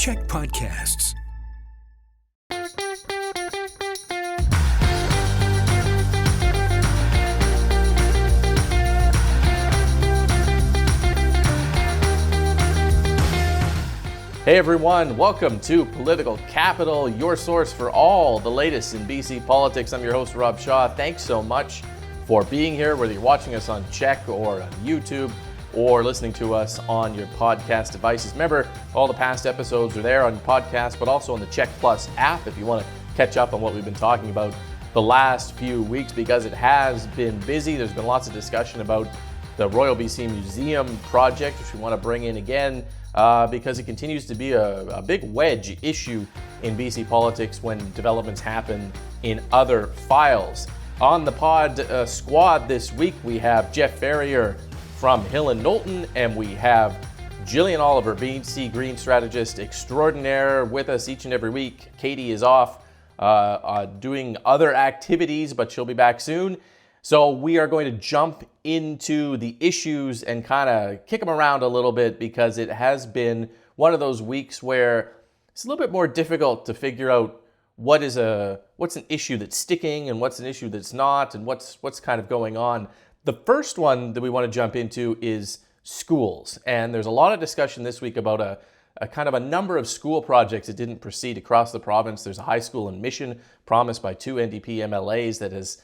CHEK Podcasts. Hey everyone, welcome to Political Capital, your source for all the latest in BC politics. I'm your host, Rob Shaw. Thanks so much for being here, whether you're watching us on CHEK or on YouTube or listening to us on your podcast devices. Remember, all the past episodes are there on podcast, but also on the CHEK Plus app if you want to catch up on what we've been talking about the last few weeks, because it has been busy. There's been lots of discussion about the Royal BC Museum project, which we want to bring in again, because it continues to be a big wedge issue in BC politics when developments happen in other files. On the pod squad this week, we have Jeff Ferrier from Hill and Knowlton, and we have Jillian Oliver, BC Green Strategist Extraordinaire, with us each and every week. Katie is off doing other activities, but she'll be back soon. So we are going to jump into the issues and kind of kick them around a little bit, because it has been one of those weeks where it's a little bit more difficult to figure out what's an issue that's sticking and what's an issue that's not, and what's kind of going on. The first one that we want to jump into is schools. And there's a lot of discussion this week about a kind of a number of school projects that didn't proceed across the province. There's a high school in Mission promised by two NDP MLAs that has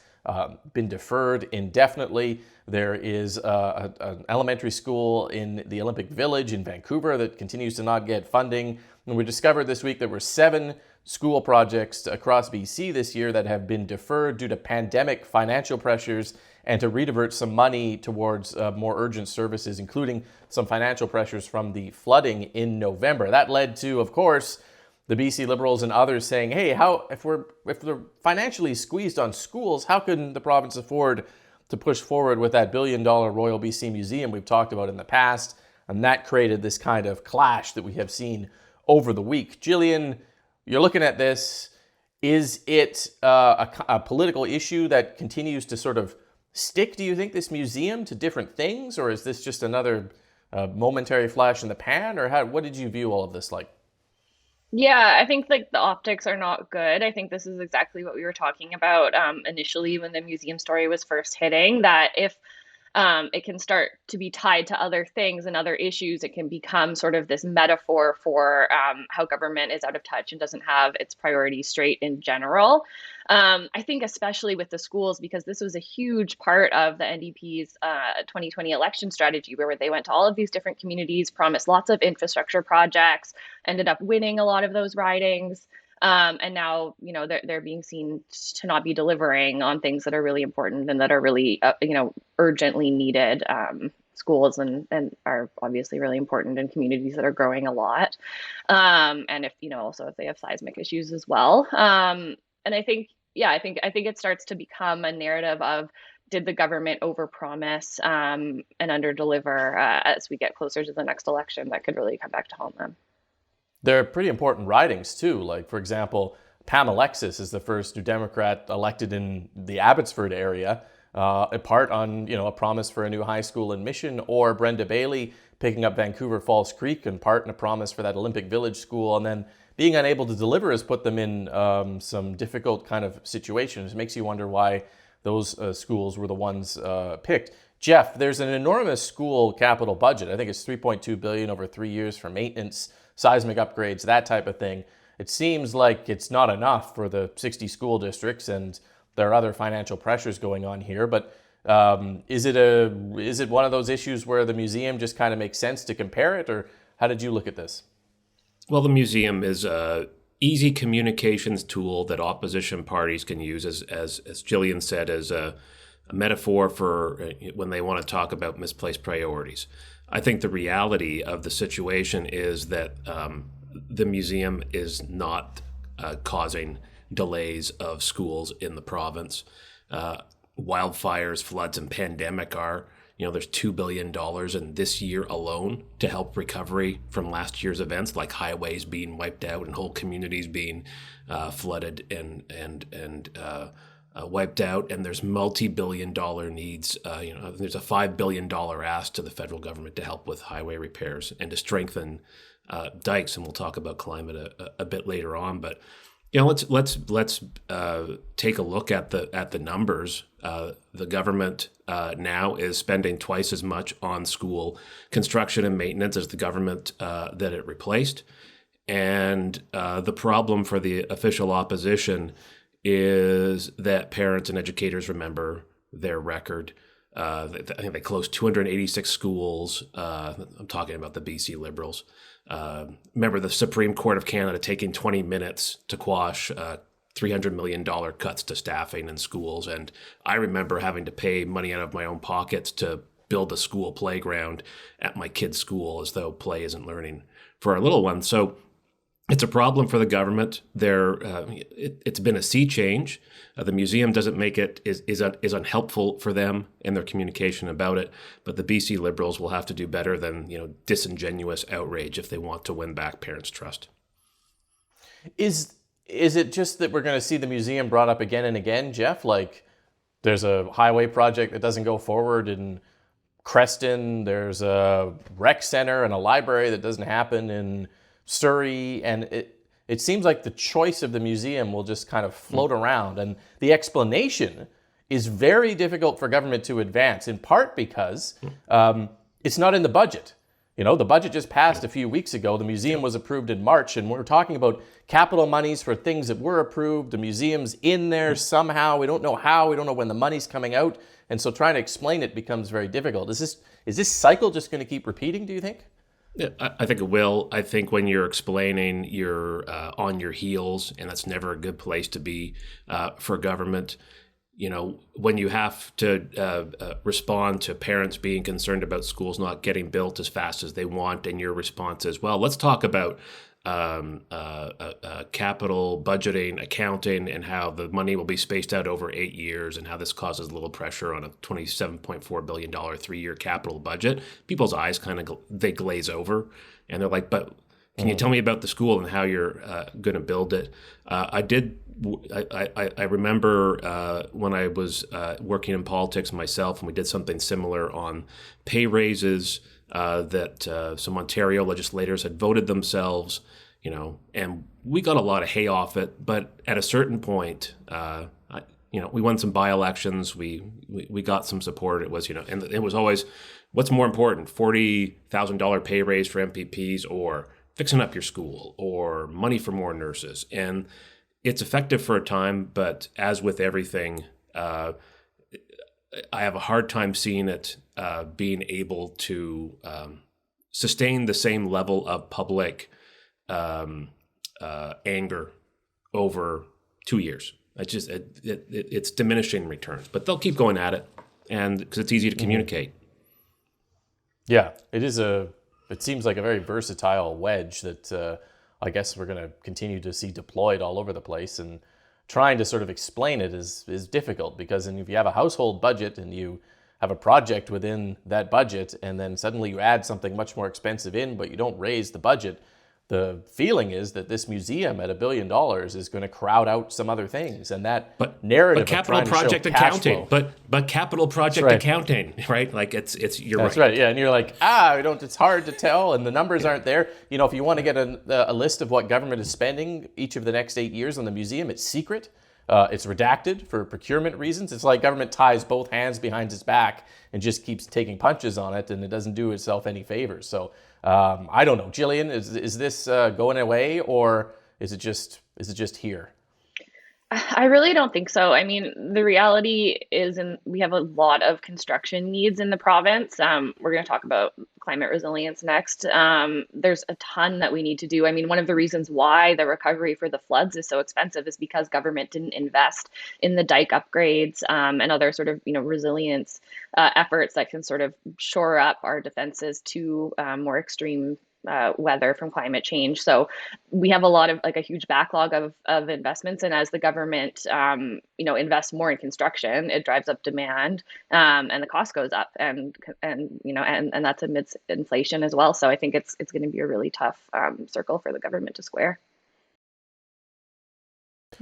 been deferred indefinitely. There is an elementary school in the Olympic Village in Vancouver that continues to not get funding. And we discovered this week there were 7 school projects across BC this year that have been deferred due to pandemic financial pressures and to redivert some money towards more urgent services, including some financial pressures from the flooding in November. That led to, of course, the BC Liberals and others saying, hey, if they're financially squeezed on schools, how can the province afford to push forward with that $1 billion Royal BC Museum we've talked about in the past? And that created this kind of clash that we have seen over the week. Jillian, you're looking at this. Is it a political issue that continues to sort of stick, do you think, this museum to different things? Or is this just another momentary flash in the pan? Or what did you view all of this like? Yeah, I think like the optics are not good. I think this is exactly what we were talking about initially when the museum story was first hitting, that if it can start to be tied to other things and other issues, it can become sort of this metaphor for how government is out of touch and doesn't have its priorities straight in general. I think especially with the schools, because this was a huge part of the NDP's 2020 election strategy, where they went to all of these different communities, promised lots of infrastructure projects, ended up winning a lot of those ridings. And now, they're being seen to not be delivering on things that are really important and that are really, urgently needed. Schools and are obviously really important in communities that are growing a lot. And if they have seismic issues as well. And I think it starts to become a narrative of, did the government overpromise and underdeliver as we get closer to the next election? That could really come back to haunt them. They're pretty important ridings too. Like, for example, Pam Alexis is the first New Democrat elected in the Abbotsford area, in part on a promise for a new high school in Mission, or Brenda Bailey picking up Vancouver Falls Creek, in part in a promise for that Olympic Village school, and then being unable to deliver has put them in some difficult kind of situations. It makes you wonder why those schools were the ones picked. Jeff, there's an enormous school capital budget. I think it's $3.2 billion over 3 years for maintenance, seismic upgrades, that type of thing. It seems like it's not enough for the 60 school districts, and there are other financial pressures going on here. But is it one of those issues where the museum just kind of makes sense to compare it, or how did you look at this? Well, the museum is a easy communications tool that opposition parties can use, as Jillian said, as a metaphor for when they want to talk about misplaced priorities. I think the reality of the situation is that the museum is not causing delays of schools in the province. Wildfires, floods, and pandemic are. There's $2 billion in this year alone to help recovery from last year's events, like highways being wiped out and whole communities being flooded and wiped out, and there's multi-billion-dollar needs. There's a $5 billion ask to the federal government to help with highway repairs and to strengthen dikes, and we'll talk about climate a bit later on. But let's take a look at the numbers. The government now is spending twice as much on school construction and maintenance as the government that it replaced. And the problem for the official opposition is that parents and educators remember their record. I think they closed 286 schools. I'm talking about the BC Liberals. Remember the Supreme Court of Canada taking 20 minutes to quash $300 million cuts to staffing in schools. And I remember having to pay money out of my own pockets to build a school playground at my kid's school, as though play isn't learning for our little ones. So it's a problem for the government. It's been a sea change. The museum doesn't make it is unhelpful for them in their communication about it. But the BC Liberals will have to do better than disingenuous outrage if they want to win back parents' trust. Is it just that we're going to see the museum brought up again and again, Jeff? Like, there's a highway project that doesn't go forward in Creston. There's a rec center and a library that doesn't happen in Surrey, and it seems like the choice of the museum will just kind of float around, and the explanation is very difficult for government to advance, in part because it's not in the budget. The budget just passed a few weeks ago. The museum was approved in March, and we're talking about capital monies for things that were approved. The museum's in there somehow. We don't know how. We don't know when the money's coming out, and so trying to explain it becomes very difficult. Is this cycle just going to keep repeating, do you think? Yeah, I think it will. I think when you're explaining, you're on your heels, and that's never a good place to be for government. When you have to respond to parents being concerned about schools not getting built as fast as they want, and your response is, well, let's talk about capital budgeting, accounting, and how the money will be spaced out over 8 years, and how this causes a little pressure on a $27.4 billion 3-year capital budget. People's eyes they glaze over, and they're like, but can you tell me about the school and how you're going to build it? I remember when I was working in politics myself, and we did something similar on pay raises that some Ontario legislators had voted themselves, and we got a lot of hay off it. But at a certain point, we won some by-elections. We got some support. It was, and it was always, what's more important, $40,000 pay raise for MPPs or fixing up your school or money for more nurses? And it's effective for a time, but as with everything, I have a hard time seeing it being able to sustain the same level of public anger over 2 years. It's diminishing returns, but they'll keep going at it, and because it's easy to communicate. Yeah, it seems like a very versatile wedge that I guess we're going to continue to see deployed all over the place, and trying to sort of explain it is difficult, because if you have a household budget and you have a project within that budget, and then suddenly you add something much more expensive in, but you don't raise the budget, the feeling is that this museum at $1 billion is going to crowd out some other things, and that narrative. But capital project accounting. But capital project accounting, right? Like it's you're That's right. right. Yeah, and you're like, it's hard to tell, and the numbers aren't there. If you want to get a list of what government is spending each of the next 8 years on the museum, it's secret. It's redacted for procurement reasons. It's like government ties both hands behind its back and just keeps taking punches on it, and it doesn't do itself any favors. So I don't know, Jillian, is this going away, or is it just here? I really don't think so. I mean, the reality is, we have a lot of construction needs in the province. We're going to talk about climate resilience next. There's a ton that we need to do. I mean, one of the reasons why the recovery for the floods is so expensive is because government didn't invest in the dike upgrades and other sort of, resilience efforts that can sort of shore up our defenses to more extreme weather from climate change. So we have a huge backlog of investments, and as the government invests more in construction, it drives up demand, and the cost goes up, and that's amidst inflation as well. So I think it's going to be a really tough circle for the government to square.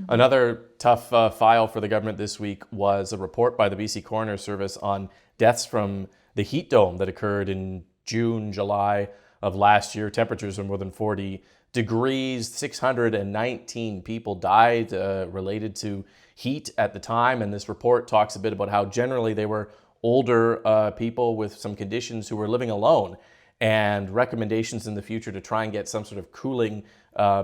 Another tough file for the government this week was a report by the BC Coroner Service on deaths from the heat dome that occurred in June, July of last year. Temperatures are more than 40 degrees. 619 people died related to heat at the time. And this report talks a bit about how generally they were older people with some conditions who were living alone, and recommendations in the future to try and get some sort of cooling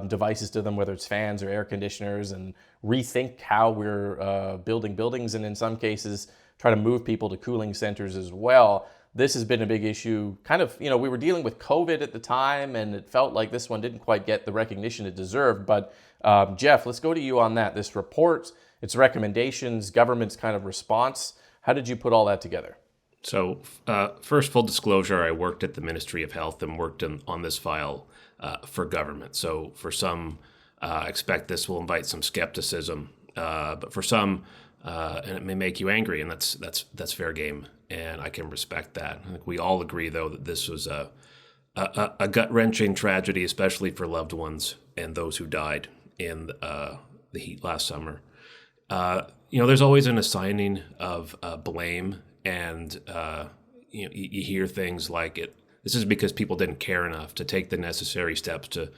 devices to them, whether it's fans or air conditioners, and rethink how we're building buildings, and in some cases try to move people to cooling centers as well. This has been a big issue. Kind of, we were dealing with COVID at the time, and it felt like this one didn't quite get the recognition it deserved. But Jeff, let's go to you on that. This report, its recommendations, government's kind of response. How did you put all that together? So first, full disclosure, I worked at the Ministry of Health and worked on this file for government. So for some, I expect this will invite some skepticism, but for some, and it may make you angry, and that's fair game, and I can respect that. I think we all agree, though, that this was a gut-wrenching tragedy, especially for loved ones and those who died in the heat last summer. There's always an assigning of blame. And you hear things like this is because people didn't care enough to take the necessary steps to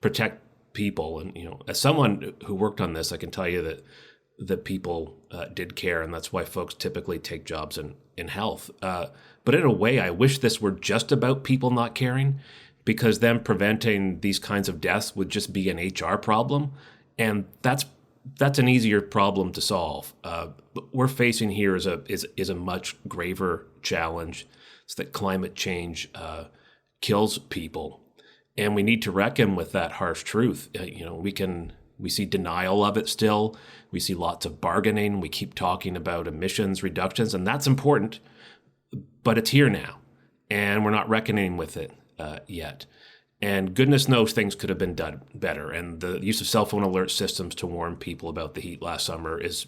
protect people. And as someone who worked on this, I can tell you that people did care, and that's why folks typically take jobs in health. But in a way, I wish this were just about people not caring, because then preventing these kinds of deaths would just be an HR problem, and that's an easier problem to solve. What we're facing here is a much graver challenge. It's that climate change kills people, and we need to reckon with that harsh truth. We see denial of it still. We see lots of bargaining. We keep talking about emissions reductions, and that's important, but it's here now, and we're not reckoning with it yet. And goodness knows things could have been done better. And the use of cell phone alert systems to warn people about the heat last summer is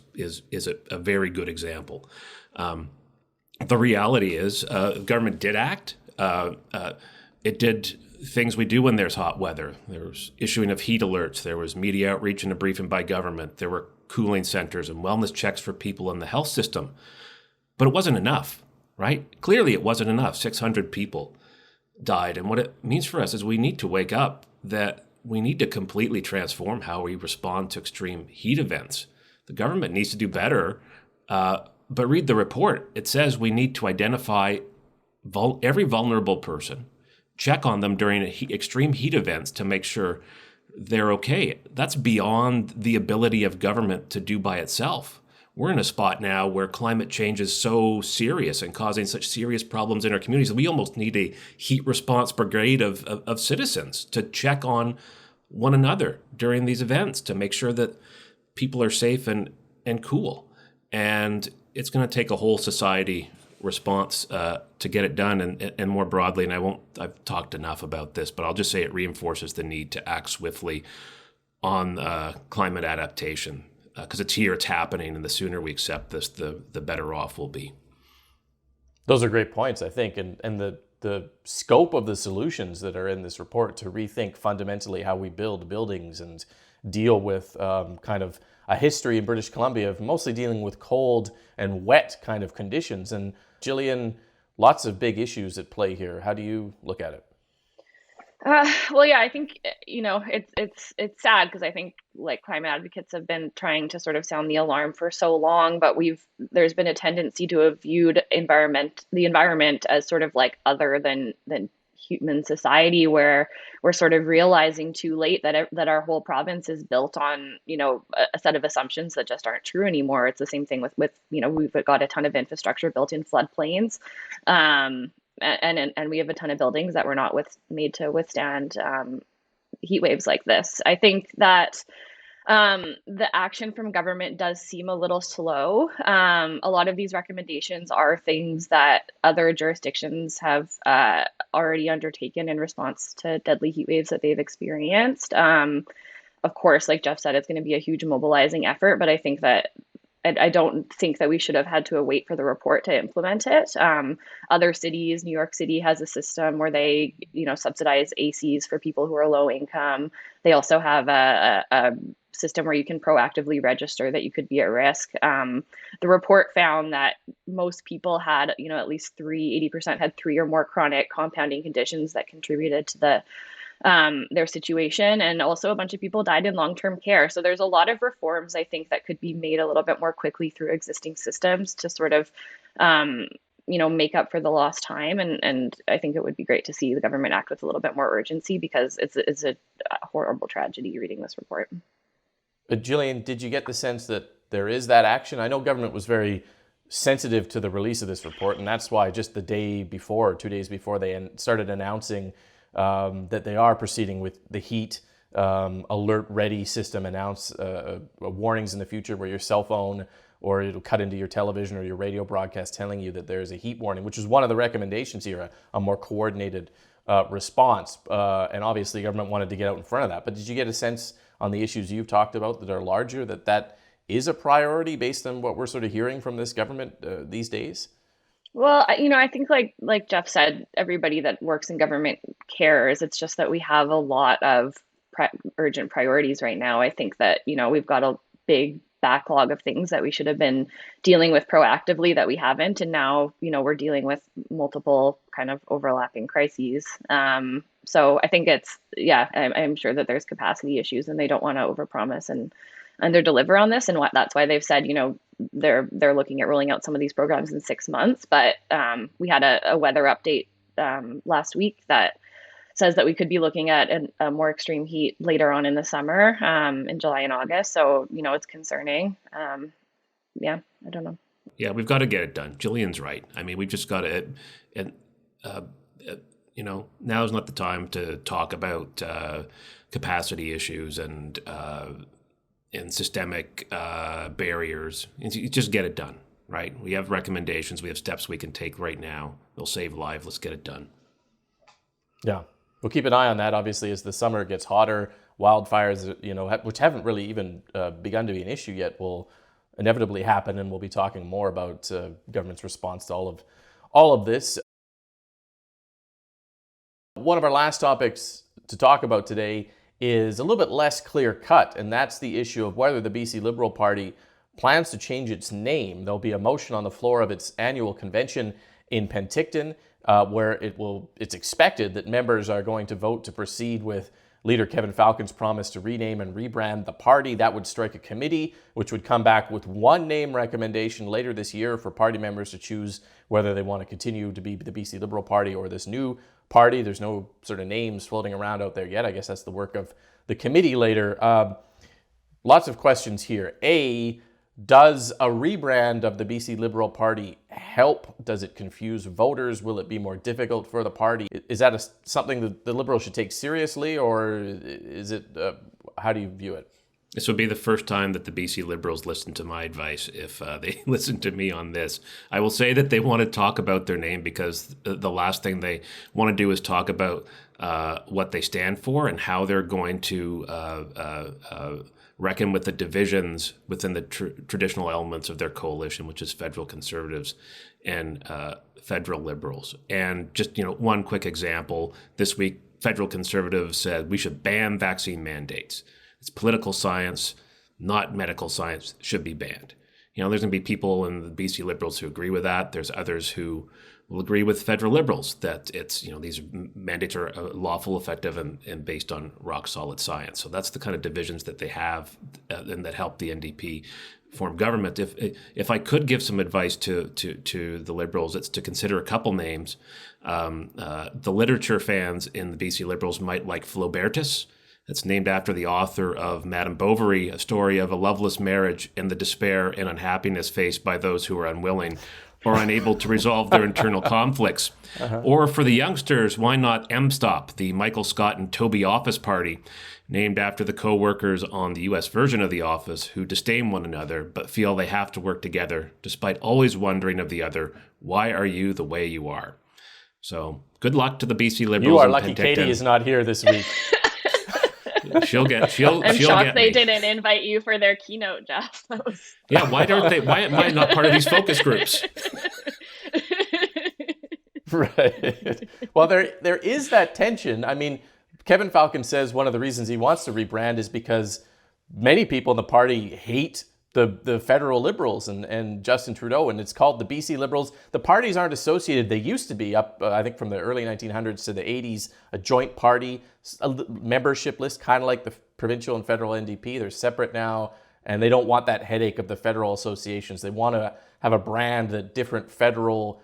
a very good example. The reality is government did act. It did things we do when there's hot weather. There was issuing of heat alerts. There was media outreach and a briefing by government. There were cooling centers and wellness checks for people in the health system. But it wasn't enough, right? Clearly it wasn't enough. 600 people died. And what it means for us is we need to wake up that we need to completely transform how we respond to extreme heat events. The government needs to do better, but read the report. It says we need to identify every vulnerable person, check on them during extreme heat events to make sure they're okay. That's beyond the ability of government to do by itself. We're in a spot now where climate change is so serious and causing such serious problems in our communities that we almost need a heat response brigade of citizens to check on one another during these events to make sure that people are safe and cool. And it's going to take a whole society response to get it done, and more broadly, and I've talked enough about this, but I'll just say it reinforces the need to act swiftly on climate adaptation. Because it's here, it's happening, and the sooner we accept this, the better off we'll be. Those are great points, I think, and the scope of the solutions that are in this report to rethink fundamentally how we build buildings and deal with kind of a history in British Columbia of mostly dealing with cold and wet kind of conditions. And Jillian, lots of big issues at play here. How do you look at it? Well, yeah, I think, it's sad because I think like climate advocates have been trying to sort of sound the alarm for so long, but there's been a tendency to have viewed the environment as sort of like other than human society, where we're sort of realizing too late that our whole province is built on, a set of assumptions that just aren't true anymore. It's the same thing with we've got a ton of infrastructure built in floodplains. And we have a ton of buildings that were not made to withstand heat waves like this. I think that the action from government does seem a little slow. A lot of these recommendations are things that other jurisdictions have already undertaken in response to deadly heat waves that they've experienced. Of course, like Jeff said, it's going to be a huge mobilizing effort, but I don't think that we should have had to wait for the report to implement it. Other cities, New York City has a system where they, subsidize ACs for people who are low income. They also have a system where you can proactively register that you could be at risk. The report found that most people had, at least 80% had 3 or more chronic compounding conditions that contributed to their situation. And also a bunch of people died in long-term care. So there's a lot of reforms, I think, that could be made a little bit more quickly through existing systems to sort of, make up for the lost time. And I think it would be great to see the government act with a little bit more urgency, because it's a horrible tragedy reading this report. But Jillian, did you get the sense that there is that action? I know government was very sensitive to the release of this report, and that's why just the day before, 2 days before, they started announcing that they are proceeding with the heat alert ready system, announce warnings in the future where your cell phone or it'll cut into your television or your radio broadcast telling you that there's a heat warning, which is one of the recommendations here, a more coordinated response. And obviously government wanted to get out in front of that. But did you get a sense on the issues you've talked about that are larger, that is a priority based on what we're sort of hearing from this government these days? Well, I think like Jeff said, everybody that works in government cares. It's just that we have a lot of urgent priorities right now. I think that, we've got a big backlog of things that we should have been dealing with proactively that we haven't. And now, we're dealing with multiple kind of overlapping crises. So I think I'm sure that there's capacity issues and they don't want to overpromise and underdeliver on this. And that's why they've said, they're looking at rolling out some of these programs in 6 months. But we had a weather update last week that says that we could be looking at a more extreme heat later on in the summer, in July and August. So, it's concerning. I don't know. Yeah, we've got to get it done. Jillian's right. I mean, we've just got to, now's not the time to talk about capacity issues and systemic barriers. You just get it done, right? We have recommendations. We have steps we can take right now. They'll save lives. Let's get it done. Yeah. We'll keep an eye on that, obviously, as the summer gets hotter. Wildfires, which haven't really even begun to be an issue yet, will inevitably happen, and we'll be talking more about government's response to all of this. One of our last topics to talk about today is a little bit less clear-cut, and that's the issue of whether the BC Liberal Party plans to change its name. There'll be a motion on the floor of its annual convention in Penticton, where it's expected that members are going to vote to proceed with Leader Kevin Falcon's promise to rename and rebrand the party. That would strike a committee, which would come back with one name recommendation later this year for party members to choose whether they want to continue to be the BC Liberal Party or this new party. There's no sort of names floating around out there yet. I guess that's the work of the committee later. Lots of questions here. Does a rebrand of the BC Liberal Party help? Does it confuse voters? Will it be more difficult for the party? Is that something that the Liberals should take seriously, or is it? How do you view it? This would be the first time that the BC Liberals listen to my advice if they listen to me on this. I will say that they want to talk about their name because the last thing they want to do is talk about what they stand for and how they're going to reckon with the divisions within the traditional elements of their coalition, which is federal Conservatives and federal Liberals. And just, one quick example, this week, federal Conservatives said we should ban vaccine mandates. It's political science, not medical science, should be banned. There's going to be people in the BC Liberals who agree with that. There's others who will agree with federal Liberals that it's, these mandates are lawful, effective, and based on rock solid science. So that's the kind of divisions that they have and that help the NDP form government. If I could give some advice to the Liberals, it's to consider a couple names. The literature fans in the BC Liberals might like Flaubertus. It's named after the author of Madame Bovary, a story of a loveless marriage and the despair and unhappiness faced by those who are unwilling or unable to resolve their internal conflicts. Or for the youngsters, why not MSTOP, the Michael Scott and Toby Office Party, named after the co-workers on the U.S. version of The Office who disdain one another but feel they have to work together despite always wondering of the other, why are you the way you are? So good luck to the BC Liberals. You are lucky Katie is not here this week. I'm shocked they didn't invite you for their keynote, Jeff. Yeah, why am I not part of these focus groups? Right. Well, there is that tension. I mean, Kevin Falcon says one of the reasons he wants to rebrand is because many people in the party hate the federal Liberals and Justin Trudeau, and it's called the BC Liberals. The parties aren't associated. They used to be up, I think, from the early 1900s to the 80s, a joint party, a membership list, kind of like the provincial and federal NDP. They're separate now, and they don't want that headache of the federal associations. They want to have a brand that different federal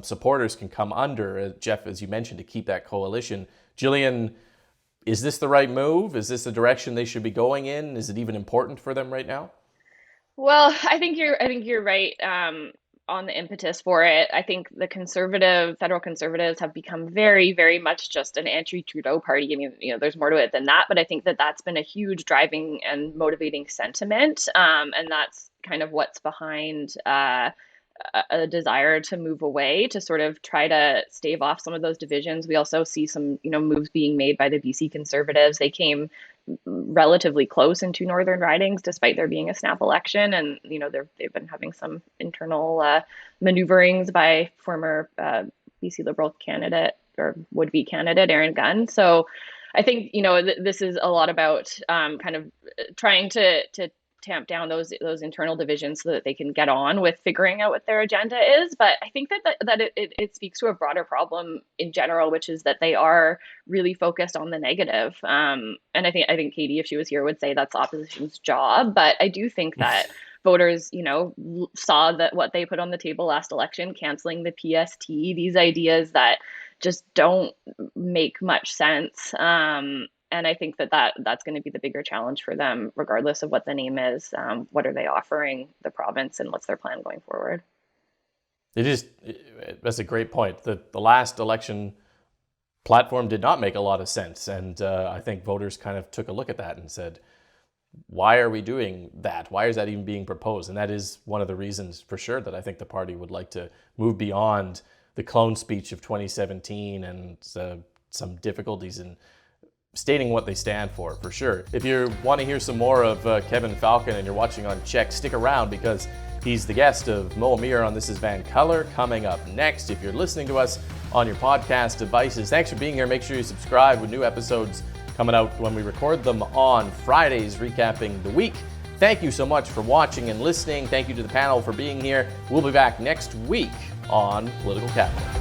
supporters can come under, Jeff, as you mentioned, to keep that coalition. Jillian, is this the right move? Is this the direction they should be going in? Is it even important for them right now? Well, I think you're right on the impetus for it. I think the federal conservatives have become very, very much just an anti-Trudeau party. I mean, there's more to it than that, but I think that that's been a huge driving and motivating sentiment, and that's kind of what's behind a desire to move away, to sort of try to stave off some of those divisions. We also see some, moves being made by the BC Conservatives. They came relatively close in 2 northern ridings, despite there being a snap election, and they've been having some internal maneuverings by former BC Liberal candidate or would-be candidate Aaron Gunn. So I think this is a lot about kind of trying to tamp down those internal divisions so that they can get on with figuring out what their agenda is. But I think that it speaks to a broader problem in general, which is that they are really focused on the negative. And I think Katie, if she was here, would say that's opposition's job. But I do think that voters, saw that what they put on the table last election, canceling the PST, these ideas that just don't make much sense. And I think that's going to be the bigger challenge for them, regardless of what the name is. What are they offering the province, and what's their plan going forward? That's a great point. The last election platform did not make a lot of sense. And I think voters kind of took a look at that and said, why are we doing that? Why is that even being proposed? And that is one of the reasons for sure that I think the party would like to move beyond the clone speech of 2017 and some difficulties in stating what they stand for sure. If you want to hear some more of Kevin Falcon and you're watching on CHEK, stick around because he's the guest of Mo Amir on This Is Van Color coming up next. If you're listening to us on your podcast devices, thanks for being here. Make sure you subscribe with new episodes coming out when we record them on Fridays, recapping the week. Thank you so much for watching and listening. Thank you to the panel for being here. We'll be back next week on Political Capital.